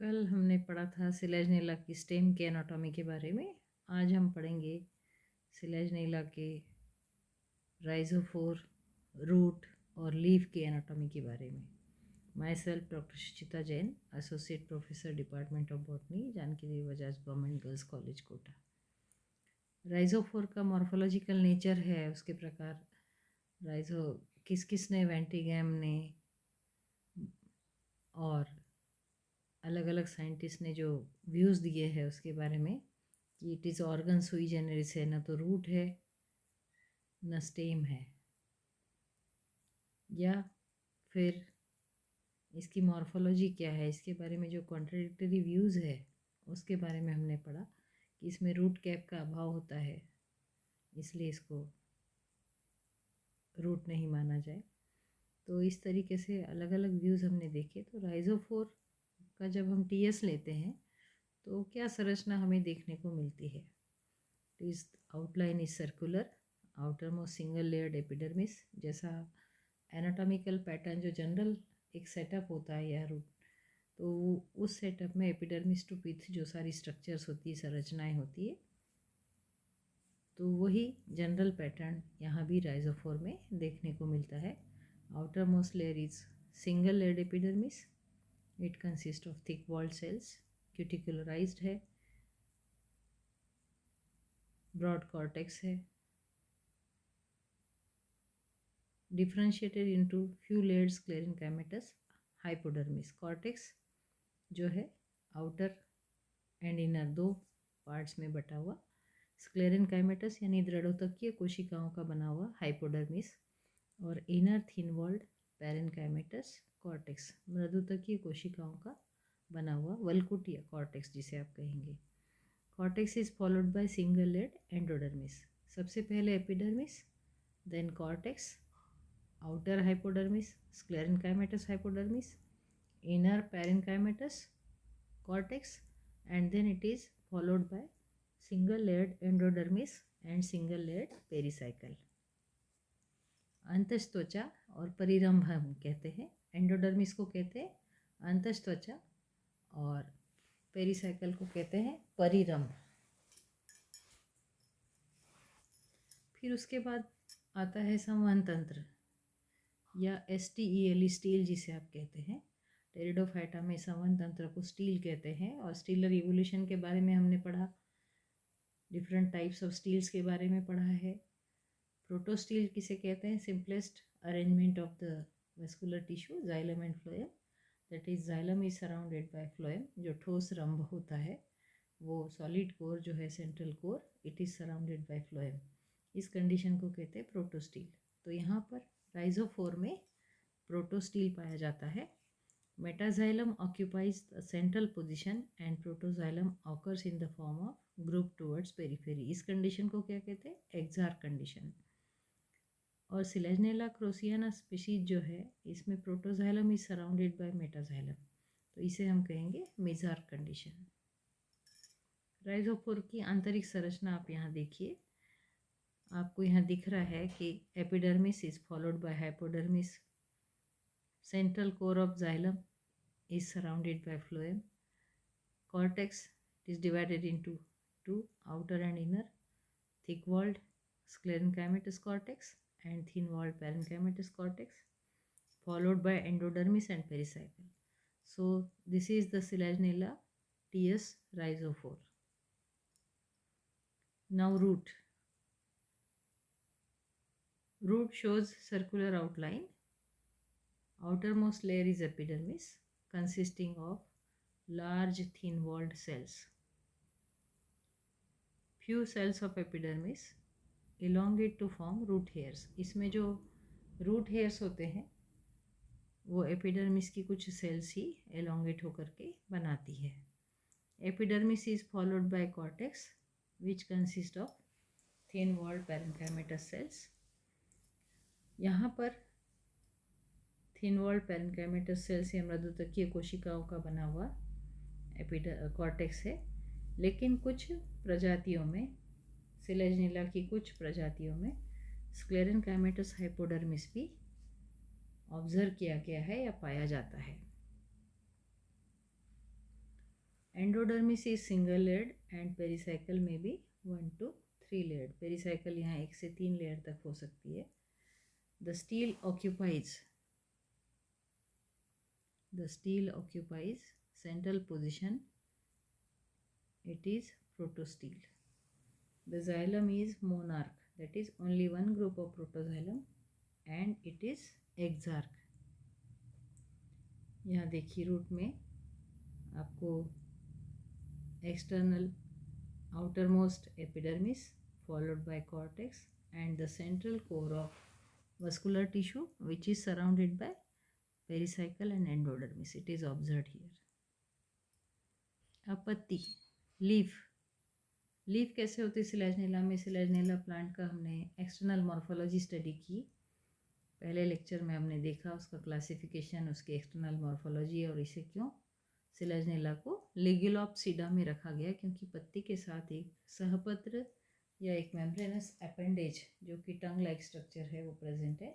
कल हमने पढ़ा था सिलेजनेला की स्टेम के एनाटॉमी के बारे में। आज हम पढ़ेंगे सिलेजनेला के राइजोफोर, रूट और लीफ के एनाटॉमी के बारे में। Myself doctor Suchita Jain, associate professor, department of botany, Janki Devi Bajaj government girls college, Kota. Rhizophore का मॉर्फोलॉजिकल नेचर है, उसके प्रकार राइजो किसने वेंटिगैम ने और अलग अलग साइंटिस्ट ने जो व्यूज़ दिए हैं उसके बारे में कि इट इज़ ऑर्गन सुई जेनरिस है, ना तो रूट है न स्टेम है, या फिर इसकी मॉर्फोलॉजी क्या है, इसके बारे में जो कॉन्ट्राडिक्टरी व्यूज़ है उसके बारे में हमने पढ़ा कि इसमें रूट कैप का अभाव होता है, इसलिए इसको रूट नहीं माना जाए। तो इस तरीके से अलग अलग व्यूज़ हमने देखे। तो राइजोफोर का जब हम टीएस लेते हैं तो क्या संरचना हमें देखने को मिलती है। इस outline is circular, outer most single layered epidermis, जैसा एनाटॉमिकल पैटर्न जो जनरल एक सेटअप होता है या रूट, तो उस सेटअप में एपिडर्मिस टू पिथ जो सारी स्ट्रक्चर्स होती है, संरचनाएं होती है, तो वही जनरल पैटर्न यहाँ भी राइजोफोर में देखने को मिलता है। Outer most layer is single layered epidermis, it consist of thick walled cells, cuticularized है, ब्रॉड कॉर्टेक्स है, differentiated into few layered sclerenchymatous, hypodermis. Cortex जो है आउटर एंड इनर दो पार्ट्स में बटा हुआ, स्क्लेरेनकाइमेटस यानी दृढ़ोतकीय कोशिकाओं का बना हुआ हाइपोडर्मिस, और inner thin walled parenchymatous cortex, मृदुतकीय कोशिकाओं का बना हुआ वल्कुटीय कॉर्टेक्स जिसे आप कहेंगे। Cortex is followed by single layered endodermis. सबसे पहले epidermis, then cortex, outer hypodermis, sclerenchymatous hypodermis, inner parenchymatous cortex, and then it is followed by single layered endodermis and single layered pericycle. अंतस्त्वचा और परिरंभ हम कहते हैं। एंडोडर्मिस को कहते हैं अंतस्त्वचा और पेरिसाइकल को कहते हैं परिरंभ। फिर उसके बाद आता है संवहन तंत्र या STEL, स्टील जिसे आप कहते हैं। टेरिडोफाइटा में संवहन तंत्र को स्टील कहते हैं। और स्टीलर इवोल्यूशन के बारे में हमने पढ़ा, डिफरेंट टाइप्स ऑफ स्टील्स के बारे में पढ़ा है। प्रोटोस्टील किसे कहते हैं? Simplest arrangement of the vascular tissue, xylem and phloem, that is xylem is surrounded by phloem, जो ठोस रंभ होता है, वो सॉलिड कोर जो है central core, it is surrounded by phloem. इस कंडीशन को कहते हैं प्रोटोस्टील। तो यहाँ पर राइजोफोर में प्रोटोस्टील पाया जाता है। Metaxylem occupies the central position and protoxylem occurs in the form of group towards periphery. इस कंडीशन को क्या कहते हैं? एक्सार कंडीशन। और सिलेजनेला क्रोसियाना स्पीशीज जो है, इसमें protoxylem is surrounded by metaxylem, तो इसे हम कहेंगे मेजार कंडीशन। राइजोफोर की आंतरिक संरचना आप यहाँ देखिए, आपको यहाँ दिख रहा है कि epidermis is followed bye hypodermis, central core of xylem is surrounded by phloem, cortex is divided into two, outer and inner, thick walled sclerenchymatous cortex and thin walled parenchymatous cortex, followed by endodermis and pericycle. So this is the Selaginella TS rhizophore. Now root. Root shows circular outline. Outermost layer is epidermis, consisting of large thin walled cells. Few cells of epidermis elongate to form root hairs. इसमें जो root hairs होते हैं वो epidermis की कुछ sales ही elongate होकर के बनाती है। Epidermis is followed by cortex which consist of thin walled parenchymatous cells. यहाँ पर thin walled parenchymatous cells या मृदुतकीय कोशिकाओं का बना हुआ कॉर्टेक्स है, लेकिन कुछ प्रजातियों में, सिलेजनेला की कुछ प्रजातियों में स्क्लेरेनकाइमेटस हाइपोडर्मिस भी ऑब्जर्व किया गया है या पाया जाता है। Endodermis is single layered and pericycle में भी 1 to 3 लेयर्ड। पेरिसाइकल यहाँ 1 से 3 लेयर तक हो सकती है। The stele occupies central position. It is protostele. The xylem is monarch, that is only one group of protoxylem, and it is exarch. यहाँ देखिए रूट में आपको external outermost epidermis followed by cortex and the central core of vascular tissue which is surrounded by pericycle and endodermis. It is observed here. अब पत्ती, leaf कैसे होती है सिलेजनेला में? सिलेजनेला प्लांट का हमने एक्सटर्नल मॉर्फोलॉजी स्टडी की, पहले लेक्चर में हमने देखा उसका क्लासिफिकेशन, उसकी एक्सटर्नल मॉर्फोलॉजी और इसे क्यों सिलेजनेला को लिग्युलोप्सिडा में रखा गया, क्योंकि पत्ती के साथ एक सहपत्र या एक मेम्ब्रेनस अपेंडेज जो कि टंग लाइक स्ट्रक्चर है वो प्रेजेंट है।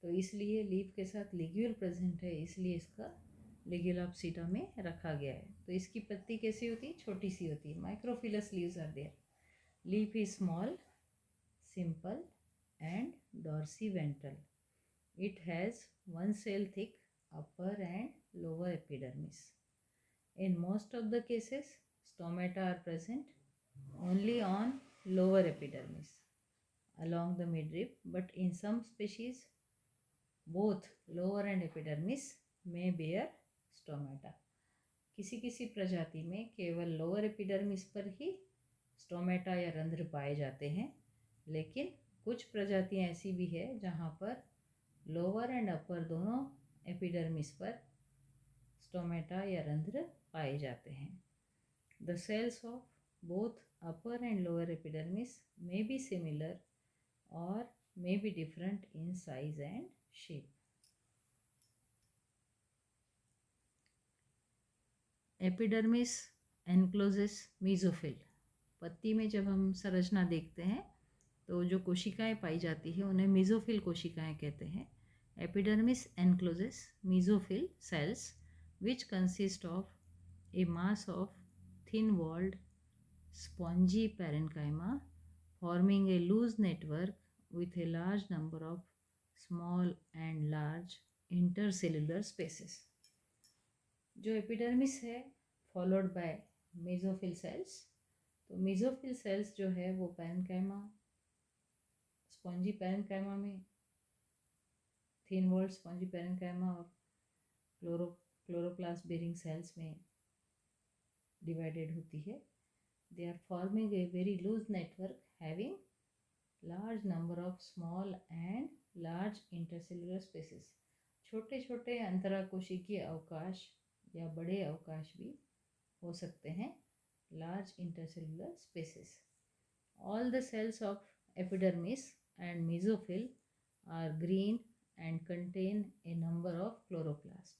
तो इसलिए लीफ के साथ लिग्यूल प्रेजेंट है, इसलिए इसका लिग्युलोप्सिडा में रखा गया है। तो इसकी पत्ती कैसी होती है? छोटी सी होती है। Microphyllous leaves are there. Leaf is small, simple and dorsiventral. It has one cell thick upper and lower epidermis. In most of the cases, stomata are present only on lower epidermis along the midrib, but in some species, both lower and epidermis may bear stomata. किसी किसी प्रजाति में केवल lower epidermis पर ही stomata या रंध्र पाए जाते हैं, लेकिन कुछ प्रजातियां ऐसी भी है जहाँ पर लोअर एंड अपर दोनों एपिडर्मिस पर स्टोमेटा या रंध्र पाए जाते हैं। The cells of both upper and lower epidermis may be similar और may be different in size and shape. Epidermis encloses mesophyll. पत्ती में जब हम संरचना देखते हैं तो जो कोशिकाएं पाई जाती है उन्हें मीजोफिल कोशिकाएं कहते हैं। Epidermis encloses mesophyll cells which consist of a mass of thin walled spongy parenchyma forming a loose network with a large number of small and large intercellular spaces. जो एपिडर्मिस है फॉलोड बाय मेसोफिल सेल्स। तो mesophyll cells जो है वो parenchyma, spongy parenchyma में, thin walled spongy parenchyma और chloroplast bearing cells में divided होती है। They are forming a very loose network having large number of small and large intercellular spaces. छोटे छोटे अंतराकोशिकीय अवकाश या बड़े अवकाश भी हो सकते हैं, large intercellular spaces. All the cells of epidermis and mesophyll are green and contain a number of chloroplast.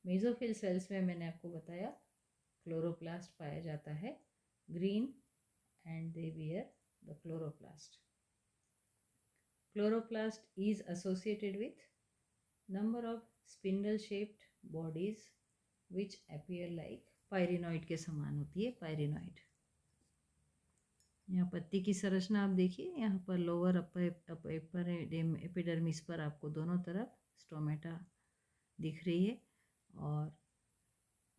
Mesophyll cells में मैंने आपको बताया क्लोरोप्लास्ट पाया जाता है, green, and they bear the chloroplast. Chloroplast is associated with number of spindle shaped bodies which appear like pyrenoid के समान होती है, पायरिनॉइड। यहाँ पत्ती की संरचना आप देखिए, यहाँ पर लोअर अपर एपिडर्मिस पर आपको दोनों तरफ स्टोमेटा दिख रही है और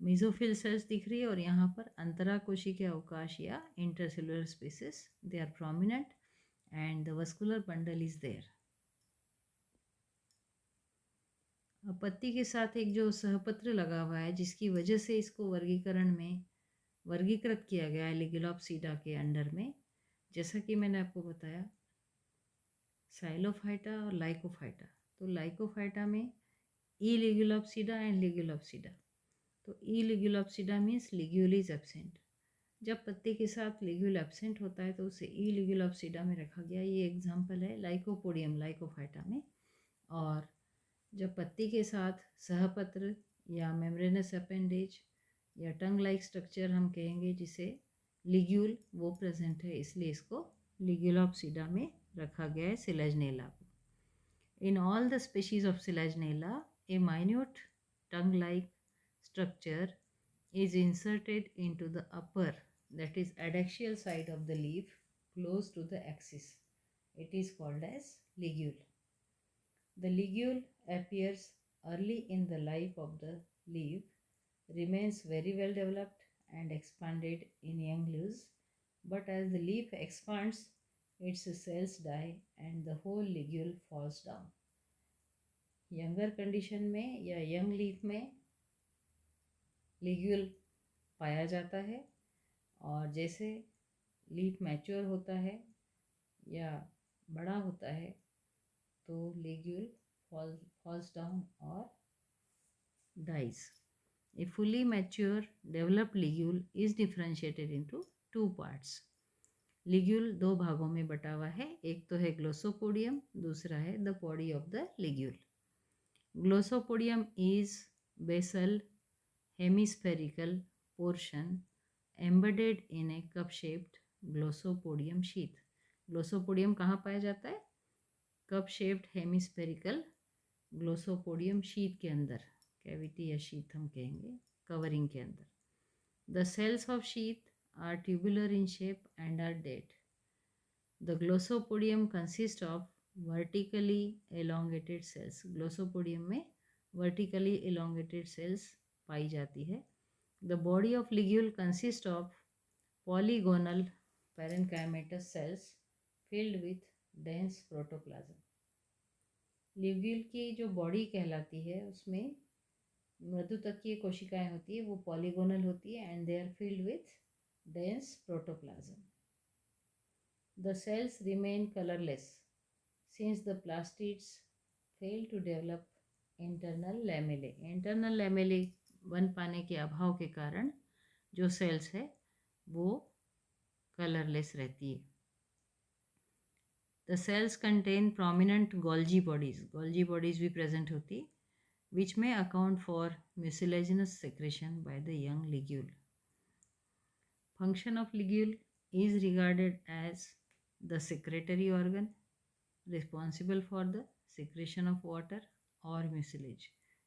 मेसोफिल सेल्स दिख रही है, और यहाँ पर अंतराकोशिकीय अवकाश या intercellular spaces they are prominent and the vascular bundle is there. पत्ती के साथ एक जो सहपत्र लगा हुआ है जिसकी वजह से इसको वर्गीकरण में वर्गीकृत किया गया है लिग्युलोप्सिडा के अंडर में, जैसा कि मैंने आपको बताया साइलोफाइटा और लाइकोफाइटा। तो लाइकोफाइटा में ई लिग्युलोप्सिडा एंड लिग्युलोप्सिडा। तो ई लिग्युलोप्सिडा मीन्स लिग्यूल इज एब्सेंट। जब पत्ती के साथ लिग्यूल एब्सेंट होता है तो उसे ई लिग्युलोप्सिडा में रखा गया। ये एग्जाम्पल है लाइकोपोडियम लाइकोफाइटा में। और जब पत्ती के साथ सहपत्र या मेम्ब्रेनस अपेंडेज या टंग लाइक स्ट्रक्चर हम कहेंगे जिसे लिग्यूल, वो प्रेजेंट है, इसलिए इसको लिग्युलोप्सिडा में रखा गया है सिलेजनेला को। In all the species of Selaginella a minute tongue like structure is inserted into the upper, that is adaxial side of the leaf close to the axis. It is called as ligule. The ligule appears early in the life of the leaf, remains very well developed and expanded in young leaves, but as the leaf expands, its cells die and the whole ligule falls down. Younger condition में या young leaf में ligule पाया जाता है, और जैसे leaf mature होता है या बड़ा होता है तो ligule falls down or dies. A fully mature developed ligule is differentiated into two parts. Ligule दो भागों में बटा हुआ है, एक तो है ग्लोसोपोडियम, दूसरा है the body of the ligule. Glossopodium is basal hemispherical portion embedded in a cup shaped glossopodium sheath. Glossopodium कहाँ पाया जाता है? Cup shaped hemispherical glossopodium sheath के अंदर, कैविटी या शीथ हम कहेंगे, कवरिंग के अंदर. The cells of sheath are tubular in shape and are dead. The glossopodium consist of vertically elongated cells. Glossopodium में वर्टिकली एलोंगेटेड सेल्स पाई जाती है. The body of ligule consist of polygonal parenchymatous cells filled with dense protoplasm. Ligule की जो body कहलाती है उसमें मृदुतकीय कोशिकाएं होती है, वो पॉलीगोनल होती है and they are filled with dense protoplasm. The cells remain colourless since the plastids fail to develop internal lamellae. Internal lamellae बन पाने के अभाव के कारण जो सेल्स है वो कलरलेस रहती है. The sales contain prominent Golgi bodies. Golgi bodies भी प्रेजेंट होती है विच में account for mucilaginous secretion by the young ligule. Function of ligule is regarded as the secretory organ responsible for the secretion of water or mucilage,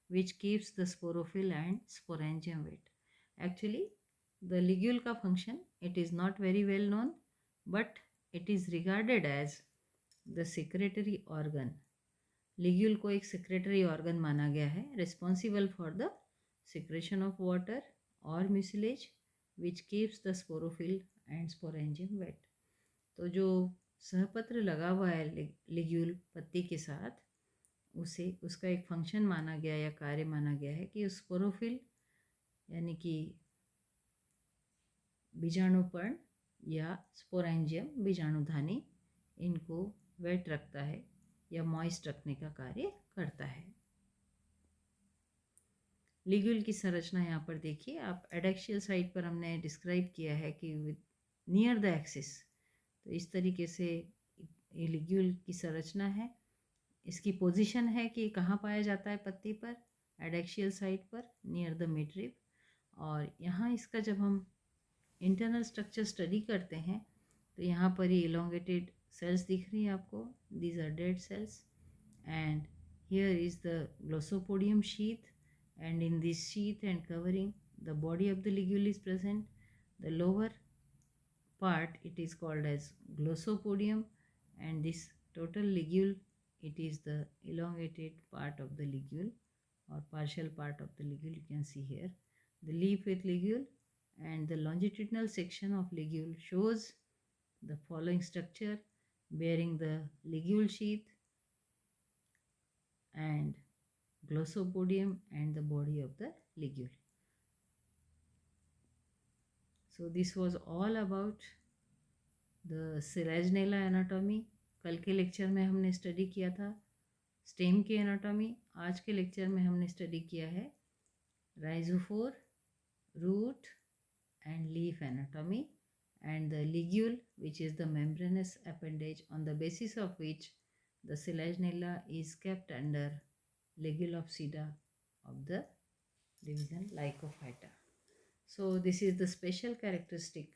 which keeps the sporophyll and sporangium wet. Actually, the ligule का function, it is not very well known, but it is regarded as the secretory organ. ligule को एक secretory organ माना गया है, responsible for the secretion of water or mucilage, which keeps the sporophyll and sporangium wet. तो जो सहपत्र लगा हुआ है लिग्यूल पत्ती के साथ, उसे उसका एक फंक्शन माना गया या कार्य माना गया है कि उस स्पोरोफिल यानी कि बीजाणुपर्ण या स्पोरेंजियम बीजाणुधानी, इनको वेट रखता है या मॉइस्ट रखने का कार्य करता है. लिग्यूल की संरचना यहाँ पर देखिए आप. एडेक्शियल साइड पर हमने डिस्क्राइब किया है कि विद नियर द एक्सिस, तो इस तरीके से ये लिग्यूल की संरचना है. इसकी पोजीशन है कि कहाँ पाया जाता है पत्ती पर, एडेक्शियल साइड पर नियर द मिडरिब. और यहाँ इसका जब हम इंटरनल स्ट्रक्चर स्टडी करते हैं तो यहाँ पर ये इलोंगेटेड सेल्स दिख रही हैं आपको. These are dead cells and here is the glossopodium sheath, and in this sheath and covering the body of the ligule is present. The lower part it is called as glossopodium, and this total ligule, it is the elongated part of the ligule or partial part of the ligule. You can see here the leaf with ligule, and the longitudinal section of ligule shows the following structure bearing the ligule sheath and glossopodium and the body of the ligule. So this was all about the Selaginella anatomy. कल के lecture में हमने study किया था stem की anatomy. आज के lecture में हमने स्टडी किया है rhizophore, root and leaf anatomy, and the ligule, which is the membranous appendage on the basis of which the Selaginella is kept under Ligulopsida of the division Lycophyta. So this is the special characteristic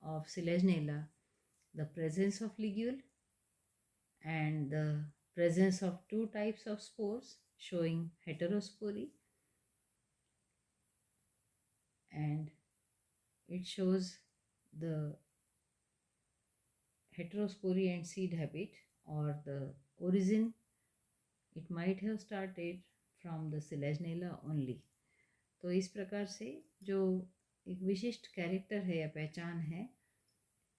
of Selaginella, the presence of ligule and the presence of two types of spores showing heterospory, and it shows the heterospory and seed habit or the origin. It might have started from the Selaginella only. तो इस प्रकार से जो एक विशिष्ट character है या पहचान है,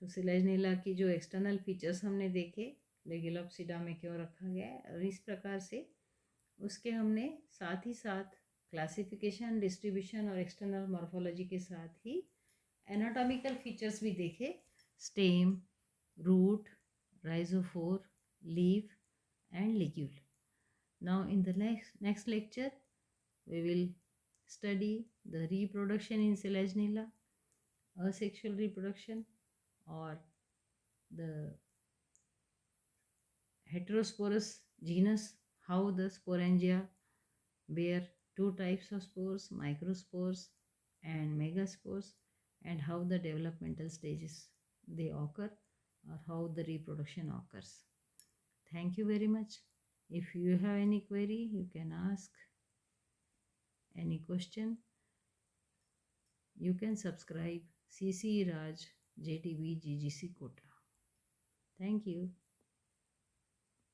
तो सिलेजनेला की जो एक्सटर्नल फीचर्स हमने देखे लेगिलोप्सिडा में क्यों रखा गया है, और इस प्रकार से उसके हमने साथ ही साथ क्लासिफिकेशन, डिस्ट्रीब्यूशन और एक्सटर्नल मॉर्फोलॉजी के साथ ही एनाटॉमिकल फीचर्स भी देखे, stem, root, rhizophore, leaf and ligule. Now in the next lecture we will study the reproduction in Selaginella, asexual reproduction or the heterosporous genus, how the sporangia bear two types of spores, microspores and megaspores, and how the developmental stages they occur or how the reproduction occurs. Thank you very much. If you have any query, you can ask any question. You can subscribe CC Raj JTB GGC Kota. Thank you.